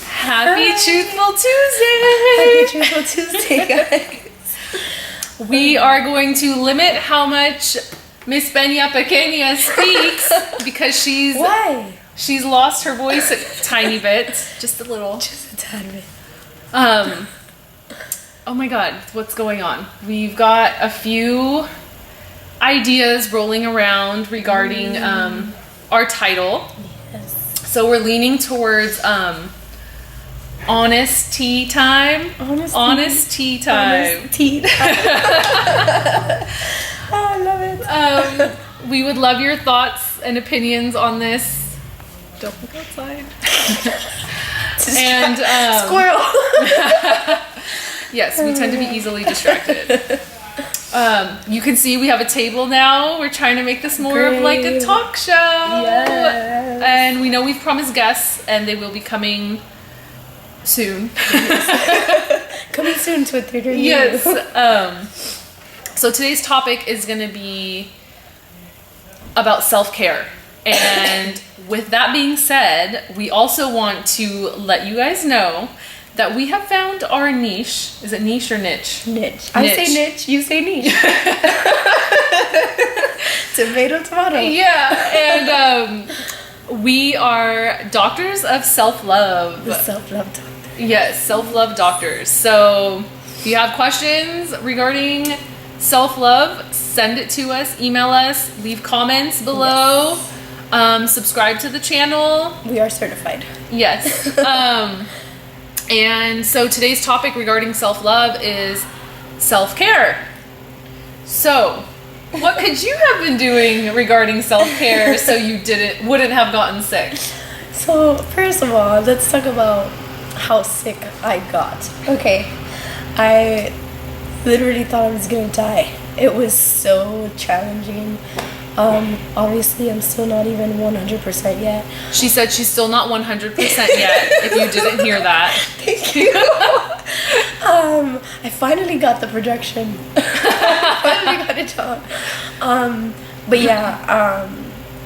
Happy Truthful Tuesday! Happy Truthful Tuesday, guys. We are going to limit how much Miss Benya Pequeña speaks because she's lost her voice a tiny bit, just a little, just a tad bit. Oh my God, what's going on? We've got a few ideas rolling around regarding our title. Yes. So we're leaning towards honest tea time. Honest tea time. Honest tea time. Oh, I love it. We would love your thoughts and opinions on this. Don't look outside. And squirrel. Yes, we tend to be easily distracted. You can see we have a table now. We're trying to make this more of like a talk show. Yes. And we know we've promised guests and they will be coming soon. Coming soon to a theater near Yes. you. So today's topic is going to be about self-care. And with that being said, we also want to let you guys know that we have found our niche. Is it niche or niche? Niche. I say niche, you say niche. Tomato. Yeah, and we are doctors of self-love. The self-love doctor. Yes, self-love doctors. So if you have questions regarding self-love, send it to us, email us, leave comments below, subscribe to the channel. We are certified. Yes. And so today's topic regarding self-love is self-care. So what could you have been doing regarding self-care so you wouldn't have gotten sick? So first of all, let's talk about how sick I got. Okay, I literally thought I was gonna die. It was so challenging. Obviously I'm still not even 100% yet. She said she's still not 100% yet, if you didn't hear that. Thank you. I finally got the projection. I finally got it done. But yeah,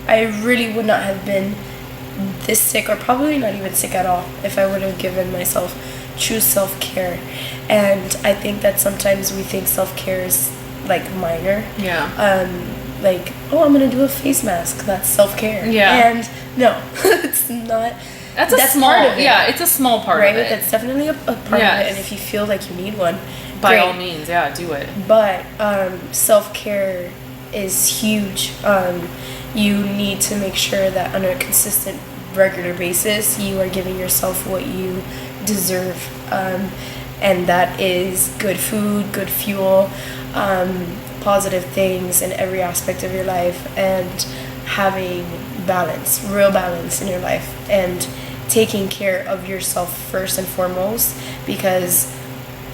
I really would not have been this sick, or probably not even sick at all, if I would have given myself true self-care. And I think that sometimes we think self-care is like minor. Yeah. Like, oh, I'm gonna do a face mask, that's self-care. Yeah. And no, it's not. That's small part of it. Yeah, it's a small part right? of it. That's definitely a part of it. And if you feel like you need one, by all means, yeah, do it. But self-care is huge. You need to make sure that on a consistent, regular basis, you are giving yourself what you deserve. And that is good food, good fuel, positive things in every aspect of your life, and having balance, real balance in your life, and taking care of yourself first and foremost, because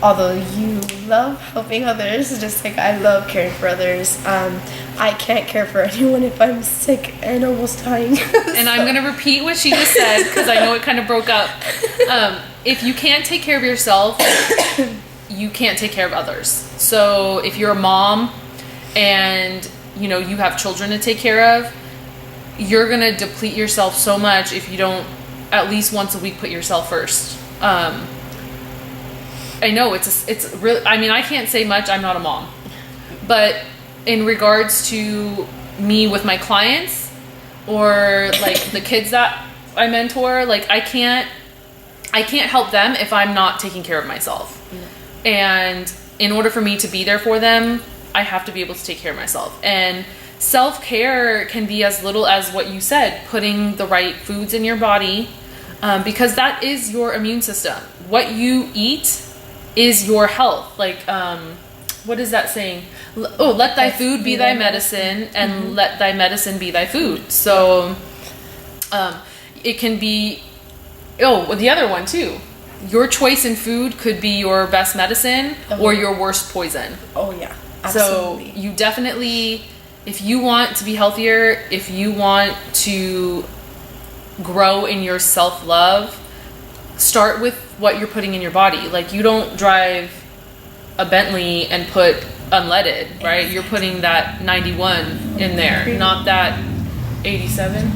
although you love helping others, just like I love caring for others, I can't care for anyone if I'm sick and almost dying. And I'm going to repeat what she just said, because I know it kind of broke up. If you can't take care of yourself, you can't take care of others. So if you're a mom and you have children to take care of, you're going to deplete yourself so much if you don't at least once a week put yourself first. I know it's really, I mean, I can't say much, I'm not a mom, but in regards to me with my clients or like the kids that I mentor, like I can't help them if I'm not taking care of myself. And in order for me to be there for them, I have to be able to take care of myself. And self-care can be as little as what you said, putting the right foods in your body, because that is your immune system. What you eat is your health. Like, what is that saying? Oh, let thy food be thy medicine, and let thy medicine be thy food. So it can be, the other one too. Your choice in food could be your best medicine or your worst poison. Oh yeah, absolutely. So you definitely, if you want to be healthier, if you want to grow in your self-love, start with what you're putting in your body. Like, you don't drive a Bentley and put unleaded, right? You're putting that 91 in there, not that 87.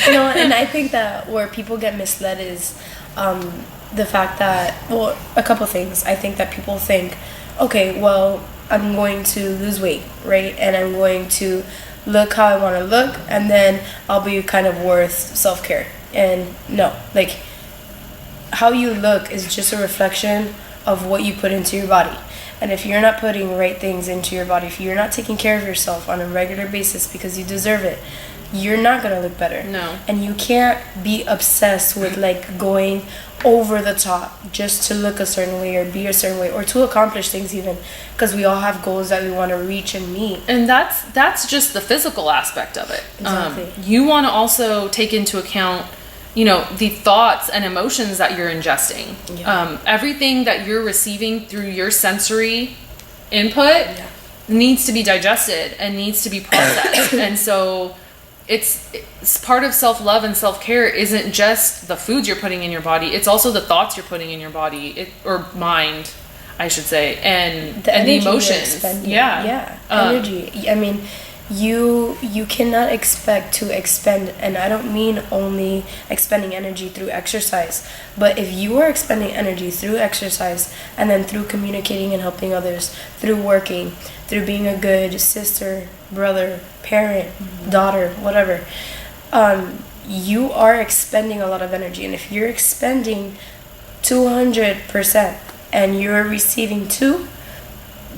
And I think that where people get misled is the fact that, well, a couple things. I think that people think, okay, well, I'm going to lose weight, right? And I'm going to look how I want to look, and then I'll be kind of worth self-care. And no, like, how you look is just a reflection of what you put into your body. And if you're not putting right things into your body, if you're not taking care of yourself on a regular basis because you deserve it, you're not going to look better. No. And you can't be obsessed with like going over the top just to look a certain way or be a certain way or to accomplish things, even because we all have goals that we want to reach and meet. And that's just the physical aspect of it. Exactly. You want to also take into account, the thoughts and emotions that you're ingesting. Yeah. Everything that you're receiving through your sensory input needs to be digested and needs to be processed. And so it's part of self-love and self-care isn't just the foods you're putting in your body, it's also the thoughts you're putting in your body, or mind, I should say, and the emotions. Energy. I mean, you cannot expect to expend, and I don't mean only expending energy through exercise, but if you are expending energy through exercise and then through communicating and helping others, through working, through being a good sister, brother, parent, daughter, whatever, you are expending a lot of energy. And if you're expending 200% and you're receiving 2,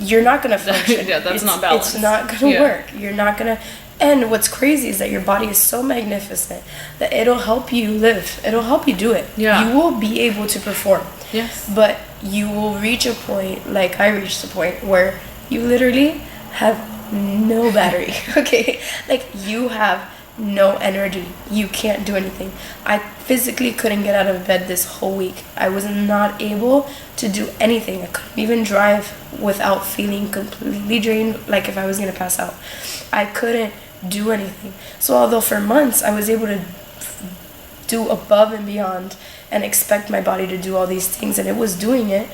you're not going to function. That's not balanced. It's not going to work. You're not going to. And what's crazy is that your body is so magnificent that it'll help you live. It'll help you do it. Yeah. You will be able to perform. Yes. But you will reach a point, like I reached a point, where you literally have no battery. Okay? Like, you have no energy. You can't do anything. I physically couldn't get out of bed this whole week. I was not able to do anything. I couldn't even drive without feeling completely drained, like if I was gonna pass out. I couldn't do anything. So although for months I was able to do above and beyond and expect my body to do all these things, and it was doing it,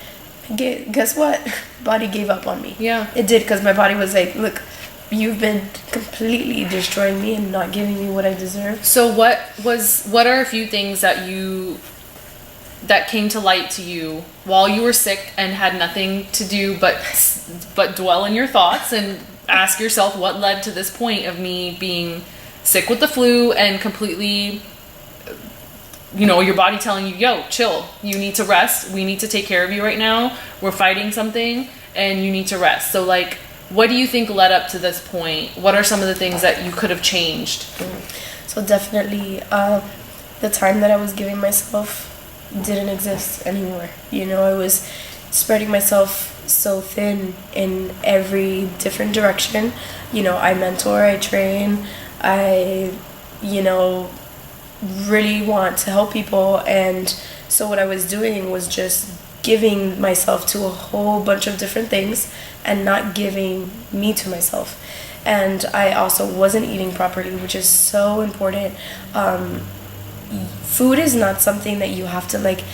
guess what? Body gave up on me. Yeah. It did, because my body was like, look, you've been completely destroying me and not giving me what I deserve. So what are a few things that came to light to you while you were sick and had nothing to do but dwell in your thoughts and ask yourself, what led to this point of me being sick with the flu and completely, your body telling you, yo, chill, you need to rest, we need to take care of you right now, we're fighting something and you need to rest. So like, what do you think led up to this point? What are some of the things that you could have changed? So definitely the time that I was giving myself didn't exist anymore. I was spreading myself so thin in every different direction. I mentor, I train, I really want to help people, and so what I was doing was just giving myself to a whole bunch of different things and not giving me to myself. And I also wasn't eating properly, which is so important. Food is not something that you have to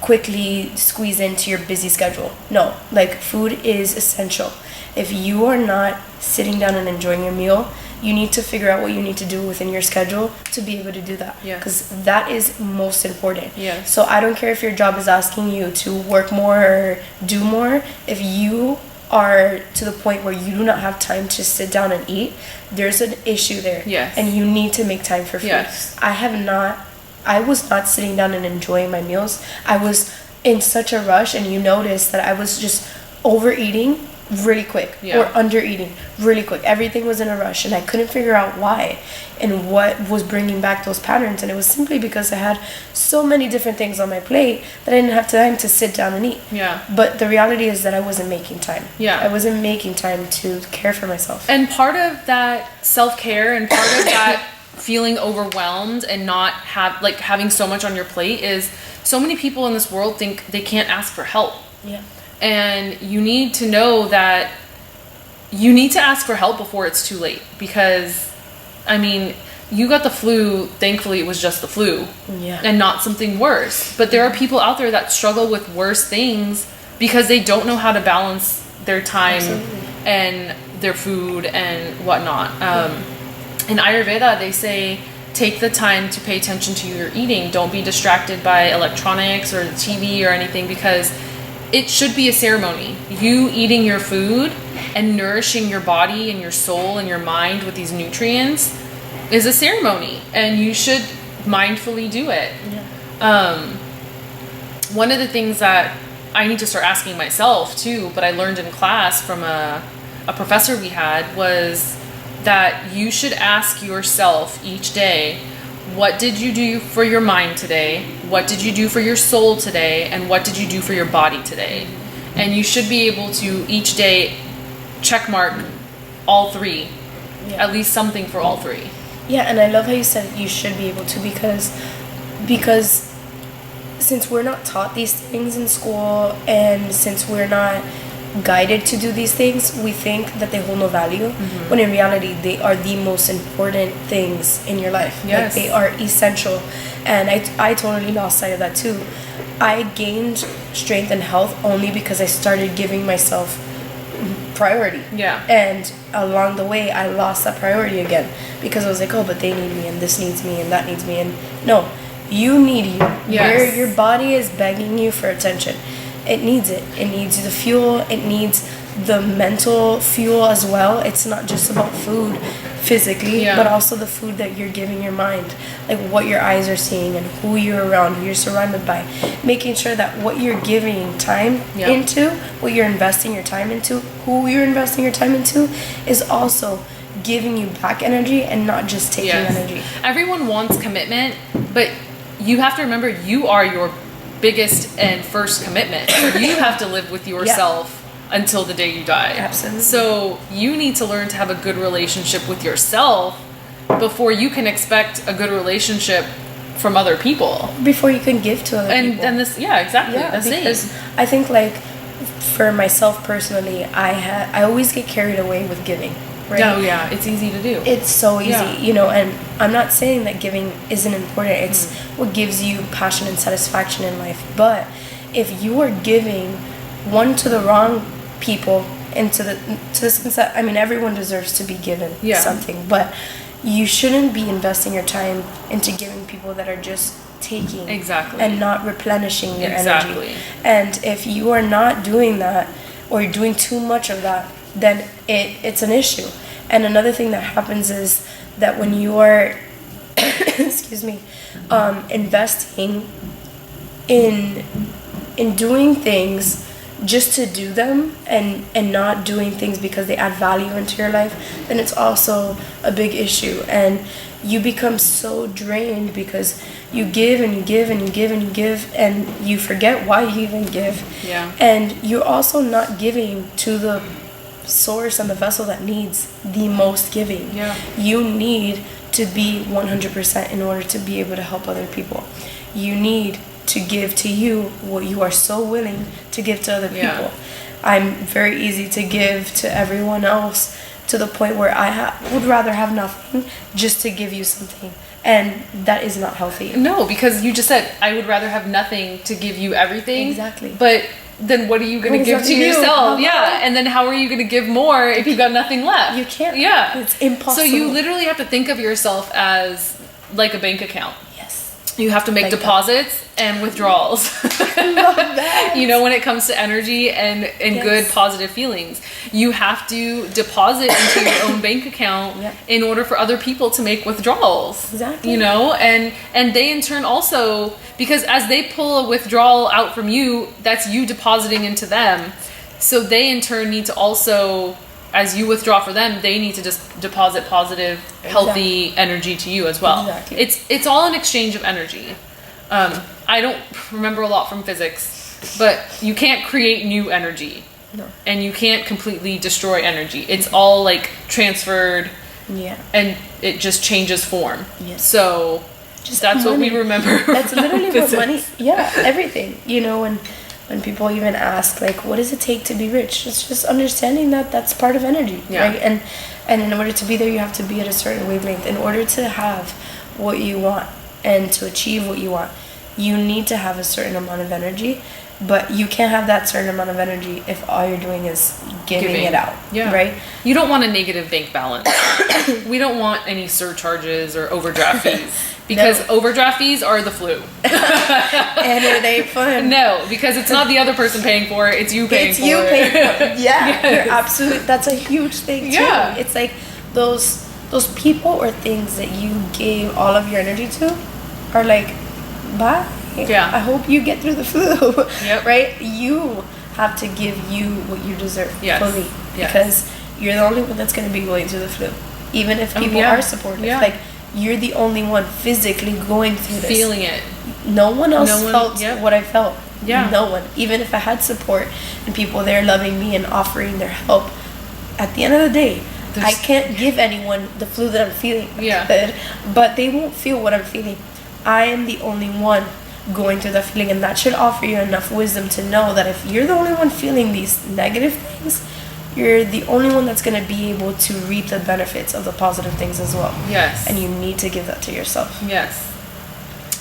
quickly squeeze into your busy schedule. No, food is essential. If you are not sitting down and enjoying your meal, you need to figure out what you need to do within your schedule to be able to do that. Because that is most important. Yes. So I don't care if your job is asking you to work more or do more. If you are to the point where you do not have time to sit down and eat, there's an issue there. Yes. And you need to make time for food. Yes. I was not sitting down and enjoying my meals. I was in such a rush, and you notice that I was just overeating really quick or under eating really quick. Everything was in a rush, and I couldn't figure out why and what was bringing back those patterns. And it was simply because I had so many different things on my plate that I didn't have time to sit down and eat. But the reality is that I wasn't making time. I wasn't making time to care for myself. And part of that self-care and part of that feeling overwhelmed and not having so much on your plate is so many people in this world think they can't ask for help. And you need to know that you need to ask for help before it's too late, because you got the flu, thankfully it was just the flu and not something worse. But there are people out there that struggle with worse things because they don't know how to balance their time and their food and whatnot. In Ayurveda, they say take the time to pay attention to your eating. Don't be distracted by electronics or the TV or anything, because it should be a ceremony. You eating your food and nourishing your body and your soul and your mind with these nutrients is a ceremony, and you should mindfully do it. Yeah. One of the things that I need to start asking myself too, but I learned in class from a professor we had, was that you should ask yourself each day, what did you do for your mind today? What did you do for your soul today? And what did you do for your body today? And you should be able to each day check mark all three. Yeah. At least something for all three. Yeah, and I love how you said you should be able to, because since we're not taught these things in school, and since we're not guided to do these things, we think that they hold no value, when in reality they are the most important things in your life. Yes. Like, they are essential. And I totally lost sight of that too. I gained strength and health only because I started giving myself priority. Yeah. And along the way I lost that priority again, because I was like, oh, but they need me, and this needs me, and that needs me. And no, you need you. Yes. Your body is begging you for attention. It needs it. It needs the fuel. It needs the mental fuel as well. It's not just about food physically, but also the food that you're giving your mind, like what your eyes are seeing and who you're around, who you're surrounded by. Making sure that what you're giving time into, what you're investing your time into, who you're investing your time into, is also giving you back energy and not just taking energy. Everyone wants commitment, but you have to remember, you are your biggest and first commitment. You have to live with yourself until the day you die. Absolutely. So you need to learn to have a good relationship with yourself before you can expect a good relationship from other people. Before you can give to other people. And this, exactly. Yeah, that's because it. I think, like, for myself personally, I always get carried away with giving. Right? Oh yeah, it's easy to do. It's so easy, and I'm not saying that giving isn't important. It's what gives you passion and satisfaction in life. But if you are giving to the wrong people, and to the sense that, I mean, everyone deserves to be given something, but you shouldn't be investing your time into giving people that are just taking and not replenishing your energy. And if you are not doing that, or you're doing too much of that, then it's an issue. And another thing that happens is that when you are investing in doing things just to do them, and not doing things because they add value into your life, then it's also a big issue. And you become so drained because you give and you give and you give and you give, and you forget why you even give. And you're also not giving to the source and the vessel that needs the most giving. You need to be 100% in order to be able to help other people. You need to give to you what you are so willing to give to other people. I'm very easy to give to everyone else, to the point where I would rather have nothing just to give you something. And that is not healthy. No, because you just said, I would rather have nothing to give you everything. Exactly. But then what are you going to give to yourself? And then how are you going to give more if you've got nothing left? You can't. It's impossible. So you literally have to think of yourself as like a bank account. Yes. You have to make deposits and withdrawals. I love that. When it comes to energy and good positive feelings, you have to deposit into your own bank account in order for other people to make withdrawals. Exactly. And they in turn also, because as they pull a withdrawal out from you, that's you depositing into them. So they in turn need to also, as you withdraw for them, they need to just deposit positive, healthy energy to you as well. Exactly. It's all an exchange of energy. I don't remember a lot from physics, but you can't create new energy. No. And you can't completely destroy energy. It's all like transferred. And it just changes form. So that's money. What we remember. That's literally what money. Everything. When people even ask, like, what does it take to be rich? It's just understanding that that's part of energy, right? And in order to be there, you have to be at a certain wavelength. In order to have what you want and to achieve what you want, you need to have a certain amount of energy. but you can't have that certain amount of energy if all you're doing is giving it out. Yeah. Right? You don't want a negative bank balance. We don't want any surcharges or overdraft fees. Because overdraft fees are the flu. And it ain't fun. No, because it's not the other person paying for it, it's you paying for it. It's you paying for it. Yeah, Yes. you're absolutely, that's a huge thing too. Yeah. It's like those people or things that you gave all of your energy to are like, bye. Yeah. I hope you get through the flu. Yep. Right? You have to give you what you deserve fully. Yes. Because you're the only one that's going to be going through the flu. Even if people are supportive. Yeah. Like, you're the only one physically going through this. Feeling it. No one else felt what I felt. Yeah. No one. Even if I had support and people there loving me and offering their help, at the end of the day, I can't give anyone the flu that I'm feeling. Yeah. But they won't feel what I'm feeling. I am the only one going through that feeling, and that should offer you enough wisdom to know that if you're the only one feeling these negative things, you're the only one that's going to be able to reap the benefits of the positive things as well. Yes. And you need to give that to yourself. Yes.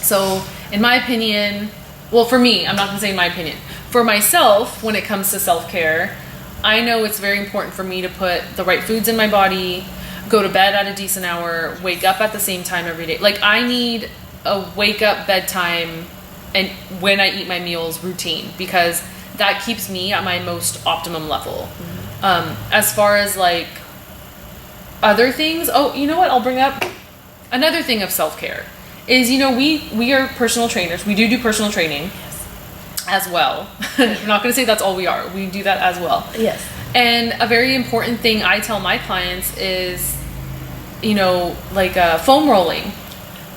So, in my opinion, well, for me, I'm not going to say my opinion. For myself, when it comes to self-care, I know it's very important for me to put the right foods in my body, go to bed at a decent hour, wake up at the same time every day. Like, I need a wake up, bedtime, and when I eat my meals routine, because that keeps me at my most optimum level. As far as like other things, you know what? I'll bring up another thing of self-care is, we are personal trainers. We do personal training as well. I'm not going to say that's all we are. We do that as well. Yes. And a very important thing I tell my clients is, like foam rolling.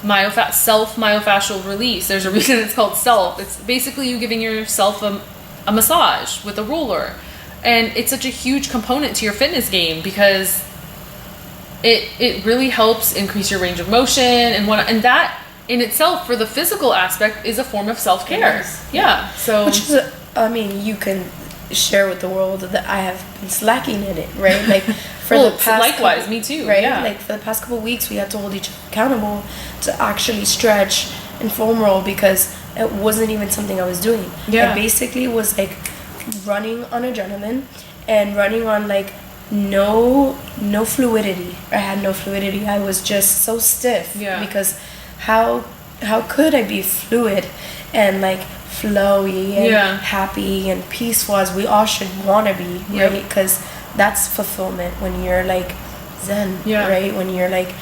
Self-myofascial release. There's a reason it's called self. It's basically you giving yourself a massage with a roller. And it's such a huge component to your fitness game because it really helps increase your range of motion and that in itself for the physical aspect is a form of self-care. Yes. Yeah. So which is you can share with the world that I have been slacking in it, right? Like for the past likewise, me too. Right? Yeah. Like for the past couple of weeks we had to hold each other accountable to actually stretch and foam roll because it wasn't even something I was doing. Yeah. I basically was like running on adrenaline and running on like no fluidity. I had no fluidity. I was just so stiff. Yeah. Because how could I be fluid and like flowy and happy and peaceful as we all should want to be, right? Because that's fulfillment when you're like zen, right? When you're like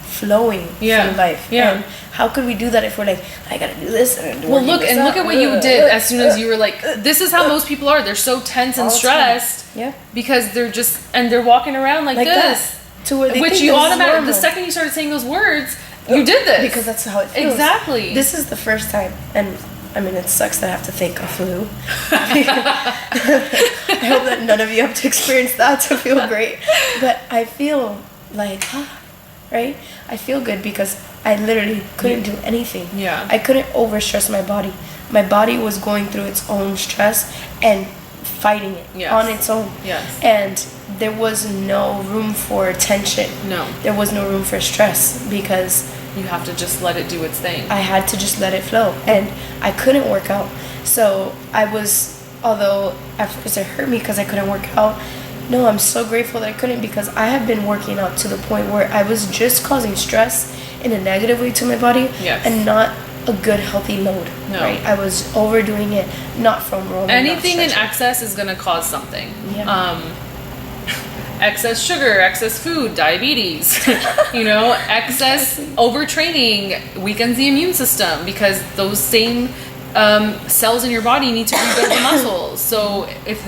flowing through life. And how could we do that if we're like, I gotta do this and look at what you did as soon as you were like, this is how most people are. They're so tense and stressed because they're walking around like this that, to where they which think you this is automatically normal. The second you started saying those words, you did this because that's how it feels. Exactly. This is the first time, and I mean, it sucks that I have to thank a flu. I hope that none of you have to experience that to feel great. But I feel like, right? I feel good because I literally couldn't do anything. Yeah. I couldn't overstress my body. My body was going through its own stress and fighting it on its own. Yes. And there was no room for tension. No. There was no room for stress because you have to just let it do its thing. I had to just let it flow. And I couldn't work out. So although at first it hurt me because I couldn't work out, no, I'm so grateful that I couldn't because I have been working out to the point where I was just causing stress in a negative way to my body and not a good healthy load. No. Right? I was overdoing it, not from rolling. Anything in excess is going to cause something. Yeah. Excess sugar, excess food, diabetes, excess overtraining weakens the immune system because those same cells in your body need to rebuild the muscles. So if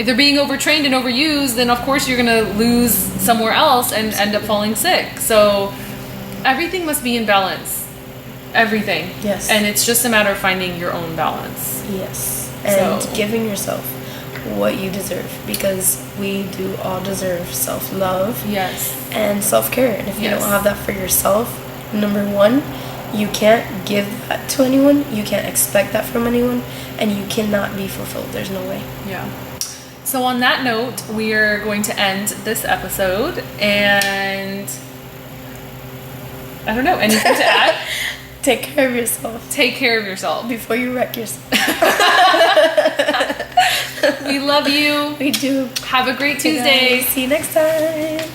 they're being overtrained and overused, then of course you're going to lose somewhere else and end up falling sick. So everything must be in balance. Everything. Yes. And it's just a matter of finding your own balance. Yes. And giving yourself what you deserve because we do all deserve self-love and self-care. And if you don't have that for yourself, number one, you can't give that to anyone, you can't expect that from anyone, and you cannot be fulfilled. There's no way. So on that note, we are going to end this episode, and I don't know, anything to add? Take care of yourself Take care of yourself. before you wreck yourself. We love you. We do. Have a great Okay, Tuesday. guys. See you next time.